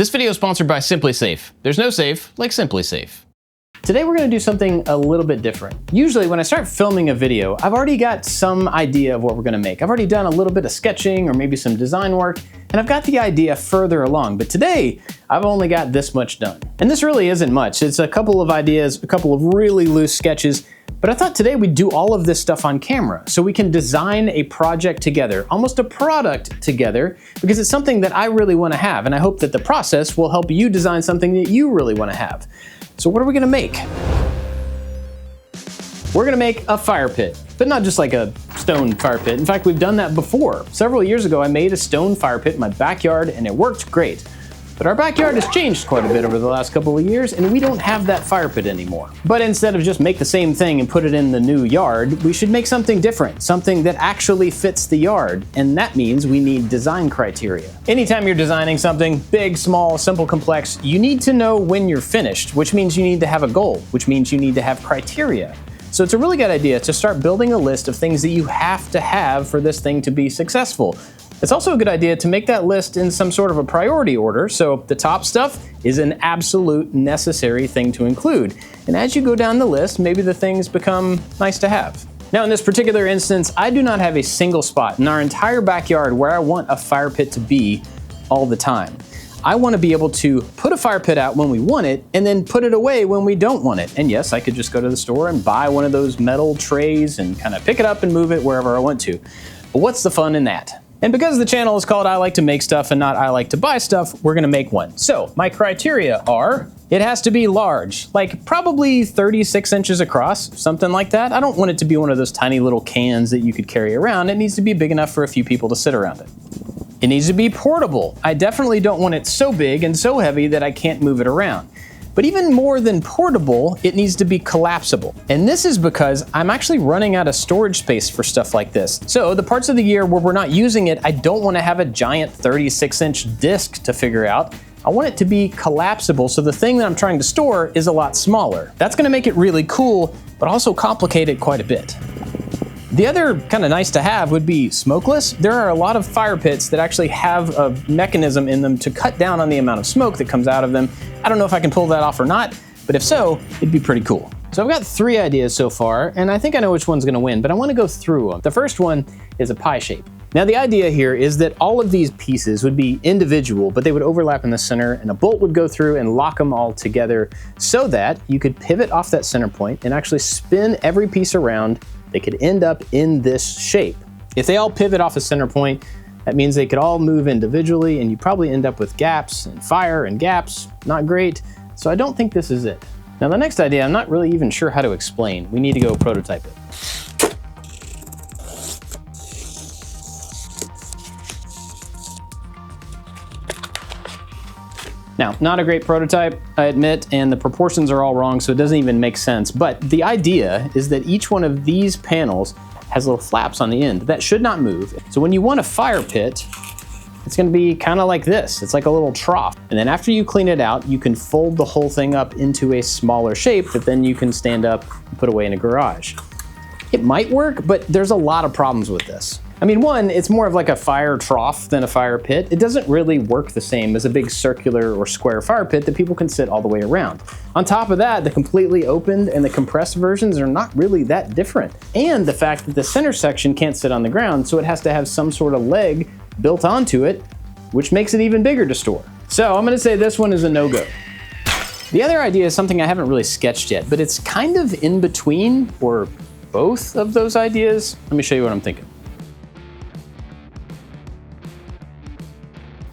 This video is sponsored by Simply Safe. There's no safe like Simply Safe. Today we're going to do something a little bit different. Usually when I start filming a video, I've already got some idea of what we're going to make. I've already done a little bit of sketching or maybe some design work, and I've got the idea further along. But today, I've only got this much done. And this really isn't much. It's a couple of ideas, a couple of really loose sketches, but I thought today we'd do all of this stuff on camera so we can design a project together, almost a product together, because it's something that I really want to have, and I hope that the process will help you design something that you really want to have. So what are we gonna make? We're gonna make a fire pit, but not just like a stone fire pit. In fact, we've done that before. Several years ago, I made a stone fire pit in my backyard and it worked great. But our backyard has changed quite a bit over the last couple of years and we don't have that fire pit anymore. But instead of just make the same thing and put it in the new yard, we should make something different, something that actually fits the yard. And that means we need design criteria. Anytime you're designing something, big, small, simple, complex, you need to know when you're finished, which means you need to have a goal, which means you need to have criteria. So it's a really good idea to start building a list of things that you have to have for this thing to be successful. It's also a good idea to make that list in some sort of a priority order, so the top stuff is an absolute necessary thing to include. And as you go down the list, maybe the things become nice to have. Now in this particular instance, I do not have a single spot in our entire backyard where I want a fire pit to be all the time. I want to be able to put a fire pit out when we want it and then put it away when we don't want it. And yes, I could just go to the store and buy one of those metal trays and kind of pick it up and move it wherever I want to. But what's the fun in that? And because the channel is called I Like to Make Stuff and not I Like to Buy Stuff, we're gonna make one. So my criteria are, it has to be large, like probably 36 inches across, something like that. I don't want it to be one of those tiny little cans that you could carry around. It needs to be big enough for a few people to sit around it. It needs to be portable. I definitely don't want it so big and so heavy that I can't move it around. But even more than portable, it needs to be collapsible. And this is because I'm actually running out of storage space for stuff like this. So the parts of the year where we're not using it, I don't want to have a giant 36-inch disc to figure out. I want it to be collapsible so the thing that I'm trying to store is a lot smaller. That's going to make it really cool, but also complicate it quite a bit. The other kind of nice to have would be smokeless. There are a lot of fire pits that actually have a mechanism in them to cut down on the amount of smoke that comes out of them. I don't know if I can pull that off or not, but if so, it'd be pretty cool. So I've got 3 ideas so far, and I think I know which one's gonna win, but I wanna go through them. The first one is a pie shape. Now the idea here is that all of these pieces would be individual, but they would overlap in the center and a bolt would go through and lock them all together so that you could pivot off that center point and actually spin every piece around. They could end up in this shape. If they all pivot off a center point, that means they could all move individually and you probably end up with gaps and fire and gaps. Not great. So I don't think this is it. Now the next idea, I'm not really even sure how to explain. We need to go prototype it. Now, not a great prototype, I admit, and the proportions are all wrong, so it doesn't even make sense. But the idea is that each one of these panels has little flaps on the end that should not move. So when you want a fire pit, it's gonna be kind of like this. It's like a little trough. And then after you clean it out, you can fold the whole thing up into a smaller shape that then you can stand up and put away in a garage. It might work, but there's a lot of problems with this. I mean, one, it's more of like a fire trough than a fire pit. It doesn't really work the same as a big circular or square fire pit that people can sit all the way around. On top of that, the completely opened and the compressed versions are not really that different. And the fact that the center section can't sit on the ground, so it has to have some sort of leg built onto it, which makes it even bigger to store. So I'm gonna say this one is a no-go. The other idea is something I haven't really sketched yet, but it's kind of in between or both of those ideas. Let me show you what I'm thinking.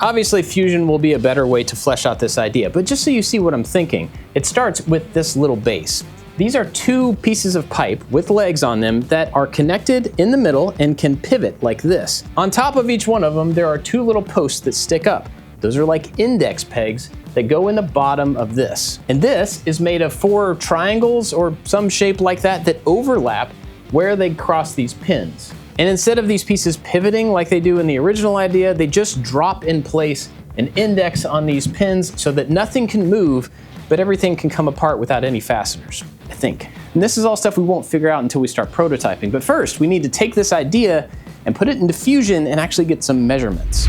Obviously, fusion will be a better way to flesh out this idea, but just so you see what I'm thinking, it starts with this little base. These are 2 pieces of pipe with legs on them that are connected in the middle and can pivot like this. On top of each one of them, there are 2 little posts that stick up. Those are like index pegs that go in the bottom of this. And this is made of 4 triangles or some shape like that that overlap where they cross these pins. And instead of these pieces pivoting like they do in the original idea, they just drop in place an index on these pins so that nothing can move, but everything can come apart without any fasteners, I think. And this is all stuff we won't figure out until we start prototyping. But first, we need to take this idea and put it into Fusion and actually get some measurements.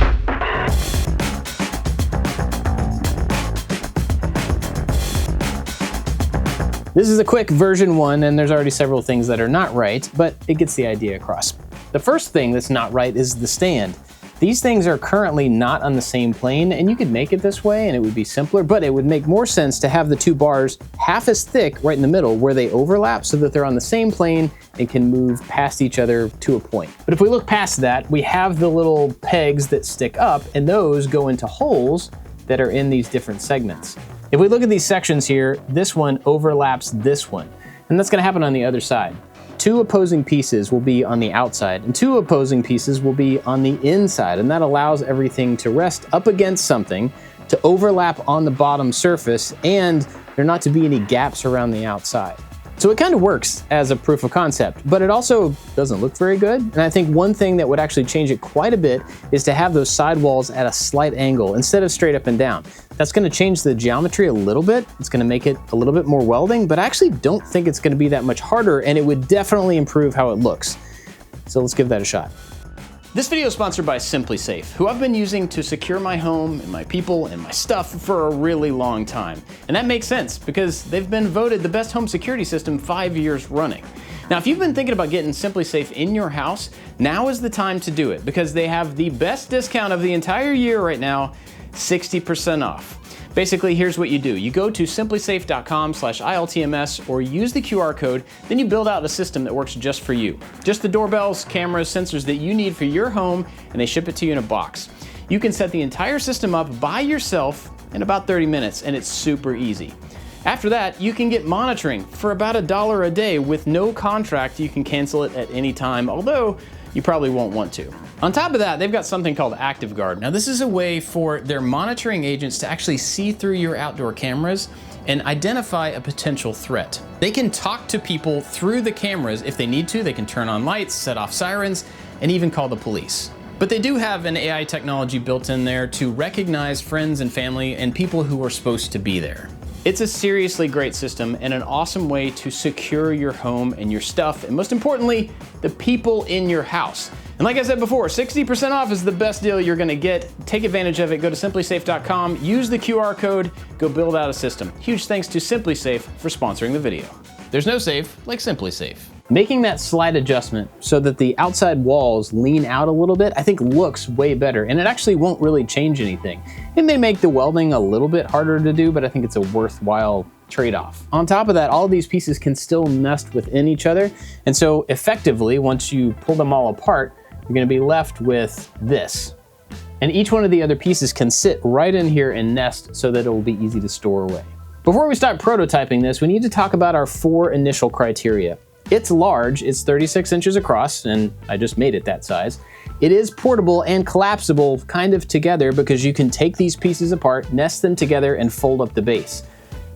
This is a quick version 1, and there's already several things that are not right, but it gets the idea across. The first thing that's not right is the stand. These things are currently not on the same plane, and you could make it this way and it would be simpler, but it would make more sense to have the two bars half as thick right in the middle where they overlap so that they're on the same plane and can move past each other to a point. But if we look past that, we have the little pegs that stick up, and those go into holes that are in these different segments. If we look at these sections here, this one overlaps this one, and that's gonna happen on the other side. Two opposing pieces will be on the outside, and two opposing pieces will be on the inside, and that allows everything to rest up against something, to overlap on the bottom surface, and there not to be any gaps around the outside. So it kind of works as a proof of concept, but it also doesn't look very good. And I think one thing that would actually change it quite a bit is to have those side walls at a slight angle instead of straight up and down. That's gonna change the geometry a little bit. It's gonna make it a little bit more welding, but I actually don't think it's gonna be that much harder, and it would definitely improve how it looks. So let's give that a shot. This video is sponsored by SimpliSafe, who I've been using to secure my home and my people and my stuff for a really long time. And that makes sense because they've been voted the best home security system 5 years running. Now, if you've been thinking about getting SimpliSafe in your house, now is the time to do it because they have the best discount of the entire year right now, 60% off. Basically, here's what you do. You go to simplisafe.com/ILTMS or use the QR code, then you build out a system that works just for you. Just the doorbells, cameras, sensors that you need for your home, and they ship it to you in a box. You can set the entire system up by yourself in about 30 minutes, and it's super easy. After that, you can get monitoring for about $1 a day with no contract. You can cancel it at any time, although you probably won't want to. On top of that, they've got something called ActiveGuard. Now, this is a way for their monitoring agents to actually see through your outdoor cameras and identify a potential threat. They can talk to people through the cameras if they need to. They can turn on lights, set off sirens, and even call the police. But they do have an AI technology built in there to recognize friends and family and people who are supposed to be there. It's a seriously great system and an awesome way to secure your home and your stuff, and most importantly, the people in your house. And like I said before, 60% off is the best deal you're gonna get. Take advantage of it. Go to simplisafe.com, use the QR code, go build out a system. Huge thanks to SimpliSafe for sponsoring the video. There's no safe like SimpliSafe. Making that slight adjustment so that the outside walls lean out a little bit, I think looks way better, and it actually won't really change anything. It may make the welding a little bit harder to do, but I think it's a worthwhile trade-off. On top of that, all of these pieces can still nest within each other, and so effectively, once you pull them all apart, you're gonna be left with this. And each one of the other pieces can sit right in here and nest so that it will be easy to store away. Before we start prototyping this, we need to talk about our 4 initial criteria. It's large, it's 36 inches across, and I just made it that size. It is portable and collapsible kind of together because you can take these pieces apart, nest them together, and fold up the base.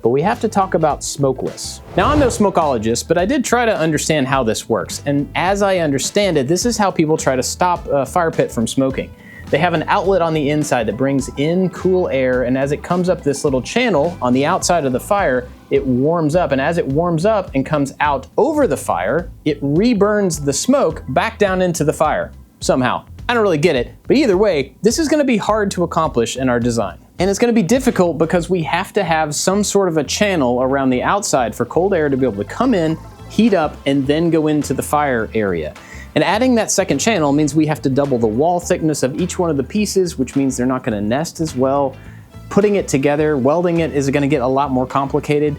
But we have to talk about smokeless. Now, I'm no smokeologist, but I did try to understand how this works. And as I understand it, this is how people try to stop a fire pit from smoking. They have an outlet on the inside that brings in cool air, and as it comes up this little channel on the outside of the fire, it warms up, and as it warms up and comes out over the fire, it reburns the smoke back down into the fire, somehow. I don't really get it, but either way, this is gonna be hard to accomplish in our design. And it's gonna be difficult because we have to have some sort of a channel around the outside for cold air to be able to come in, heat up, and then go into the fire area. And adding that second channel means we have to double the wall thickness of each one of the pieces, which means they're not gonna nest as well. Putting it together, welding it is gonna get a lot more complicated.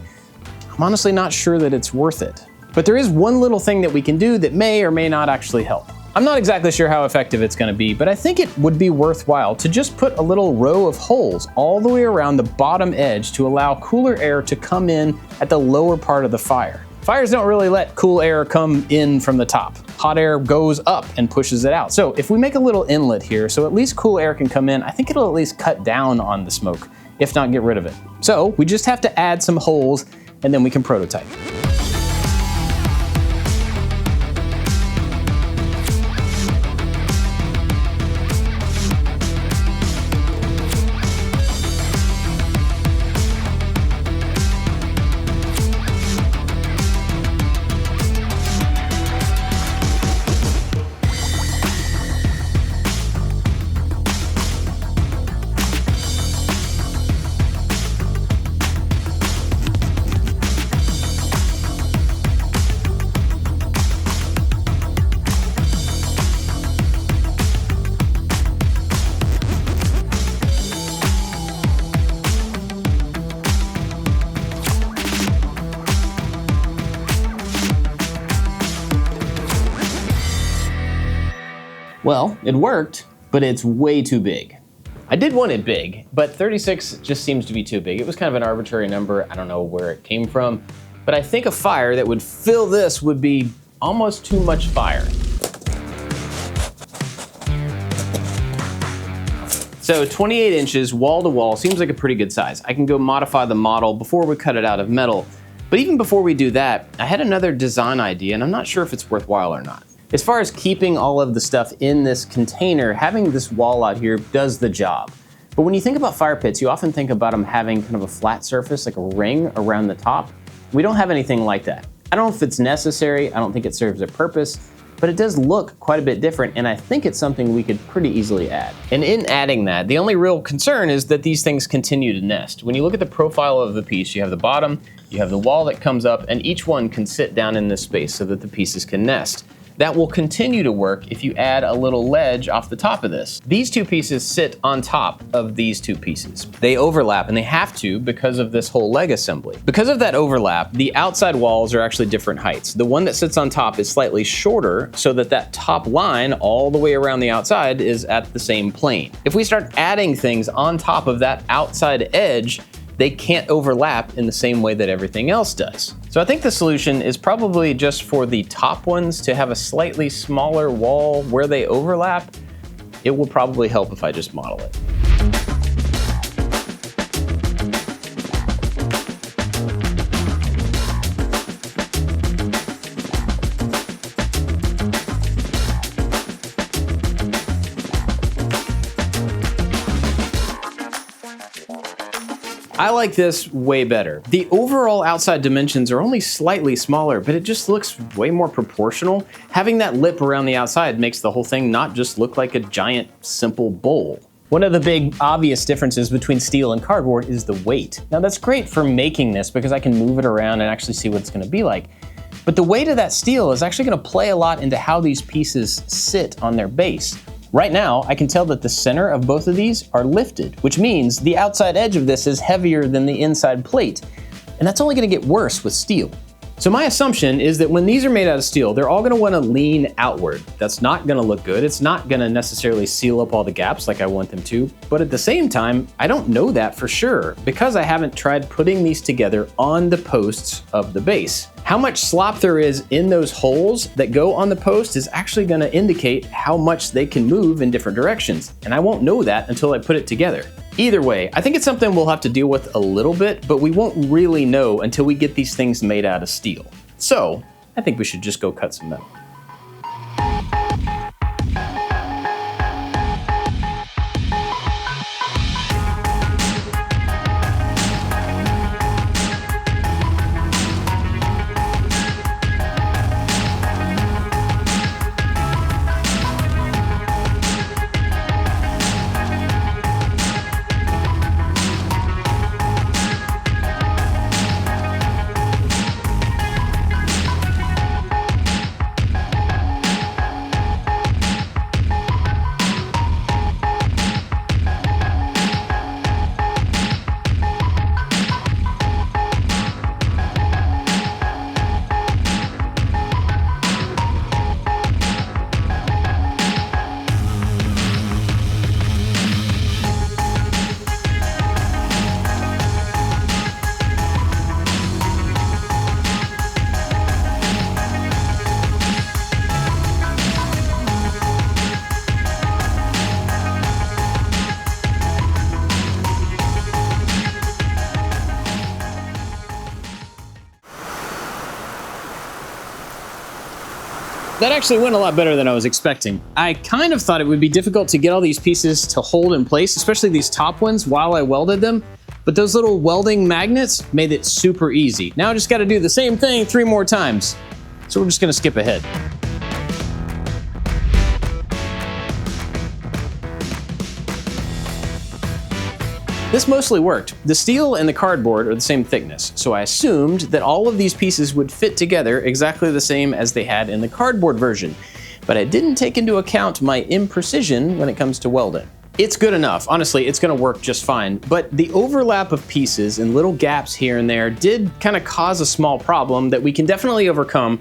I'm honestly not sure that it's worth it. But there is one little thing that we can do that may or may not actually help. I'm not exactly sure how effective it's gonna be, but I think it would be worthwhile to just put a little row of holes all the way around the bottom edge to allow cooler air to come in at the lower part of the fire. Fires don't really let cool air come in from the top. Hot air goes up and pushes it out. So if we make a little inlet here, so at least cool air can come in, I think it'll at least cut down on the smoke, if not get rid of it. So we just have to add some holes and then we can prototype. Well, it worked, but it's way too big. I did want it big, but 36 just seems to be too big. It was kind of an arbitrary number. I don't know where it came from, but I think a fire that would fill this would be almost too much fire. So 28 inches wall to wall seems like a pretty good size. I can go modify the model before we cut it out of metal. But even before we do that, I had another design idea and I'm not sure if it's worthwhile or not. As far as keeping all of the stuff in this container, having this wall out here does the job. But when you think about fire pits, you often think about them having kind of a flat surface, like a ring around the top. We don't have anything like that. I don't know if it's necessary, I don't think it serves a purpose, but it does look quite a bit different, and I think it's something we could pretty easily add. And in adding that, the only real concern is that these things continue to nest. When you look at the profile of the piece, you have the bottom, you have the wall that comes up, and each one can sit down in this space so that the pieces can nest. That will continue to work if you add a little ledge off the top of this. These two pieces sit on top of these two pieces. They overlap, and they have to because of this whole leg assembly. Because of that overlap, the outside walls are actually different heights. The one that sits on top is slightly shorter so that that top line all the way around the outside is at the same plane. If we start adding things on top of that outside edge, they can't overlap in the same way that everything else does. So I think the solution is probably just for the top ones to have a slightly smaller wall where they overlap. It will probably help if I just model it. I like this way better. The overall outside dimensions are only slightly smaller, but it just looks way more proportional. Having that lip around the outside makes the whole thing not just look like a giant, simple bowl. One of the big obvious differences between steel and cardboard is the weight. Now that's great for making this because I can move it around and actually see what it's gonna be like. But the weight of that steel is actually gonna play a lot into how these pieces sit on their base. Right now, I can tell that the center of both of these are lifted, which means the outside edge of this is heavier than the inside plate. And that's only gonna get worse with steel. So my assumption is that when these are made out of steel, they're all gonna wanna lean outward. That's not gonna look good. It's not gonna necessarily seal up all the gaps like I want them to. But at the same time, I don't know that for sure because I haven't tried putting these together on the posts of the base. How much slop there is in those holes that go on the post is actually gonna indicate how much they can move in different directions. And I won't know that until I put it together. Either way, I think it's something we'll have to deal with a little bit, but we won't really know until we get these things made out of steel. So, I think we should just go cut some metal. That actually went a lot better than I was expecting. I kind of thought it would be difficult to get all these pieces to hold in place, especially these top ones while I welded them, but those little welding magnets made it super easy. Now I just gotta do the same thing 3 more times. So we're just gonna skip ahead. This mostly worked. The steel and the cardboard are the same thickness, so I assumed that all of these pieces would fit together exactly the same as they had in the cardboard version, but I didn't take into account my imprecision when it comes to welding. It's good enough. Honestly, it's gonna work just fine, but the overlap of pieces and little gaps here and there did kind of cause a small problem that we can definitely overcome,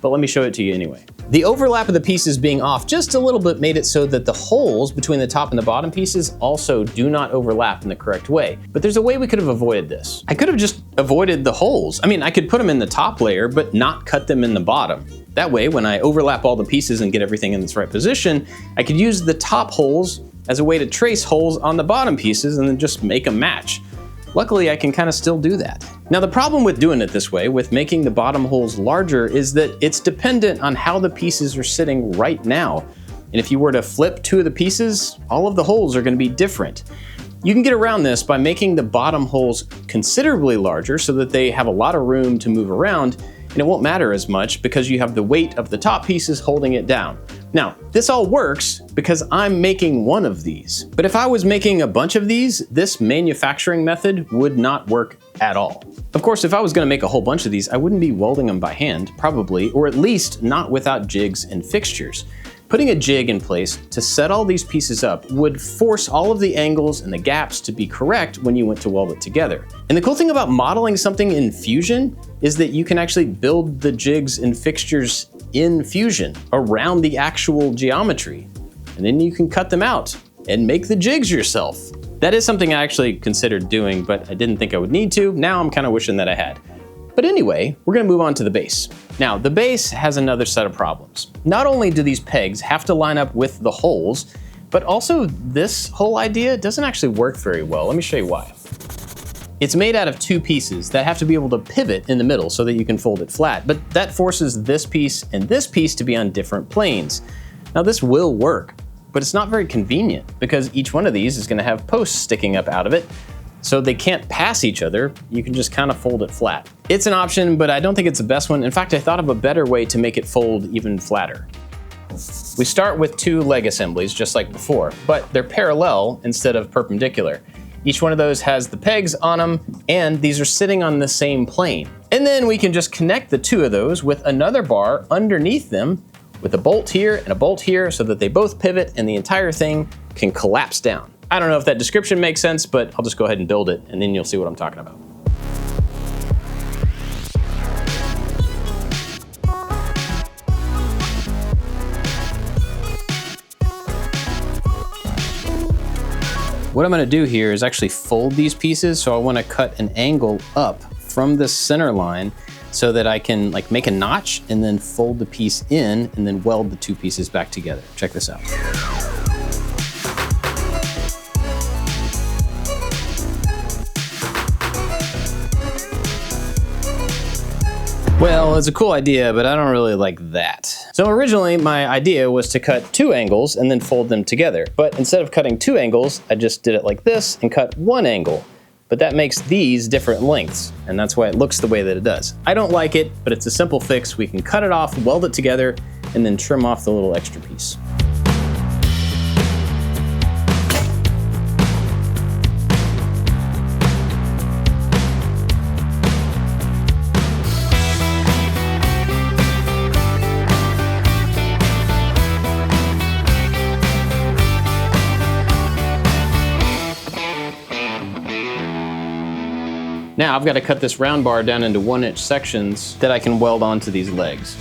but let me show it to you anyway. The overlap of the pieces being off just a little bit made it so that the holes between the top and the bottom pieces also do not overlap in the correct way. But there's a way we could have avoided this. I could have just avoided the holes. I mean, I could put them in the top layer, but not cut them in the bottom. That way, when I overlap all the pieces and get everything in its right position, I could use the top holes as a way to trace holes on the bottom pieces and then just make them match. Luckily, I can kind of still do that. Now, the problem with doing it this way, with making the bottom holes larger, is that it's dependent on how the pieces are sitting right now. And if you were to flip two of the pieces, all of the holes are going to be different. You can get around this by making the bottom holes considerably larger so that they have a lot of room to move around, and it won't matter as much because you have the weight of the top pieces holding it down. Now, this all works because I'm making one of these. But if I was making a bunch of these, this manufacturing method would not work at all. Of course, if I was gonna make a whole bunch of these, I wouldn't be welding them by hand, probably, or at least not without jigs and fixtures. Putting a jig in place to set all these pieces up would force all of the angles and the gaps to be correct when you went to weld it together. And the cool thing about modeling something in Fusion is that you can actually build the jigs and fixtures in Fusion around the actual geometry. And then you can cut them out and make the jigs yourself. That is something I actually considered doing, but I didn't think I would need to. Now I'm kind of wishing that I had. But anyway, we're gonna move on to the base. Now, the base has another set of problems. Not only do these pegs have to line up with the holes, but also this whole idea doesn't actually work very well. Let me show you why. It's made out of two pieces that have to be able to pivot in the middle so that you can fold it flat, but that forces this piece and this piece to be on different planes. Now, this will work, but it's not very convenient because each one of these is gonna have posts sticking up out of it, so they can't pass each other. You can just kind of fold it flat. It's an option, but I don't think it's the best one. In fact, I thought of a better way to make it fold even flatter. We start with two leg assemblies, just like before, but they're parallel instead of perpendicular. Each one of those has the pegs on them, and these are sitting on the same plane. And then we can just connect the two of those with another bar underneath them with a bolt here and a bolt here so that they both pivot and the entire thing can collapse down. I don't know if that description makes sense, but I'll just go ahead and build it, and then you'll see what I'm talking about. What I'm gonna do here is actually fold these pieces, so I wanna cut an angle up from the center line so that I can like make a notch and then fold the piece in and then weld the two pieces back together. Check this out. Well, it's a cool idea, but I don't really like that. So originally my idea was to cut two angles and then fold them together. But instead of cutting two angles, I just did it like this and cut one angle. But that makes these different lengths, and that's why it looks the way that it does. I don't like it, but it's a simple fix. We can cut it off, weld it together, and then trim off the little extra piece. Now I've got to cut this round bar down into 1-inch sections that I can weld onto these legs.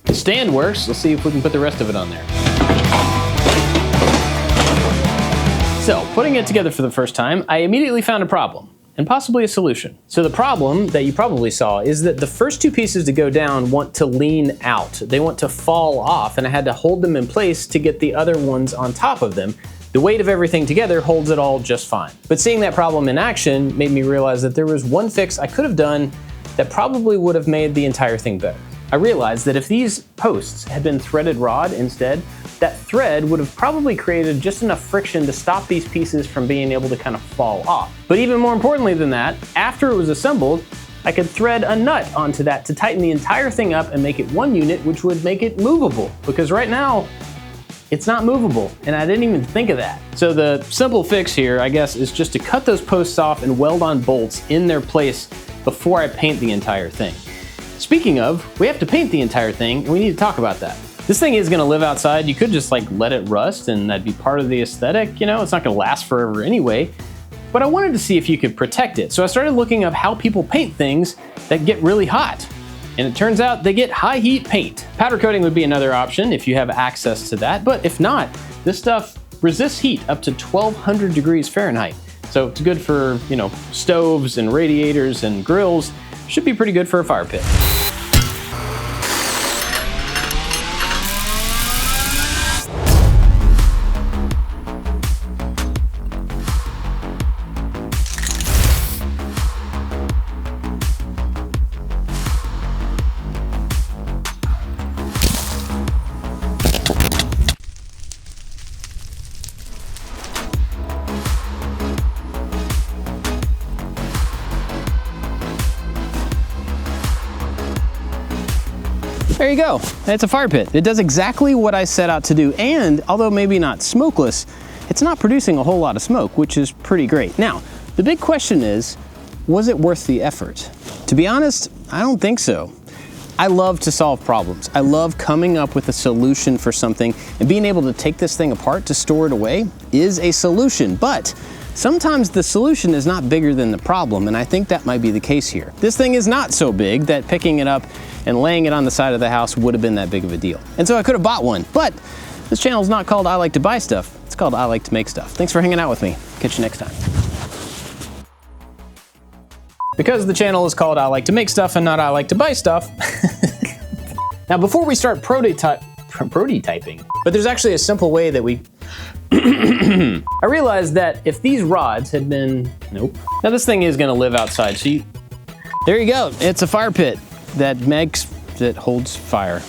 The stand works. Let's see if we can put the rest of it on there. So, putting it together for the first time, I immediately found a problem, and possibly a solution. So the problem that you probably saw is that the first two pieces to go down want to lean out. They want to fall off, and I had to hold them in place to get the other ones on top of them. The weight of everything together holds it all just fine. But seeing that problem in action made me realize that there was one fix I could have done that probably would have made the entire thing better. I realized that if these posts had been threaded rod instead, that thread would have probably created just enough friction to stop these pieces from being able to kind of fall off. But even more importantly than that, after it was assembled, I could thread a nut onto that to tighten the entire thing up and make it one unit, which would make it movable. Because right now, it's not movable, and I didn't even think of that. So the simple fix here, I guess, is just to cut those posts off and weld on bolts in their place before I paint the entire thing. Speaking of, we have to paint the entire thing, and we need to talk about that. This thing is gonna live outside. You could just like let it rust and that'd be part of the aesthetic, you know? It's not gonna last forever anyway. But I wanted to see if you could protect it. So I started looking up how people paint things that get really hot. And it turns out they get high heat paint. Powder coating would be another option if you have access to that, but if not, this stuff resists heat up to 1200 degrees Fahrenheit. So it's good for, you know, stoves and radiators and grills. Should be pretty good for a fire pit. There you go, it's a fire pit. It does exactly what I set out to do, and although maybe not smokeless, it's not producing a whole lot of smoke, which is pretty great. Now, the big question is, was it worth the effort? To be honest, I don't think so. I love to solve problems. I love coming up with a solution for something, and being able to take this thing apart to store it away is a solution, but sometimes the solution is not bigger than the problem, and I think that might be the case here. This thing is not so big that picking it up and laying it on the side of the house would have been that big of a deal. And so I could have bought one, but this channel is not called I Like to Buy Stuff, it's called I Like to Make Stuff. Thanks for hanging out with me. Catch you next time. Because the channel is called I Like to Make Stuff and not I Like to Buy Stuff. Now before we start prototyping, but there's actually a simple way that we I realized that if these rods had been, nope. Now this thing is gonna live outside, so there you go. It's a fire pit that holds fire.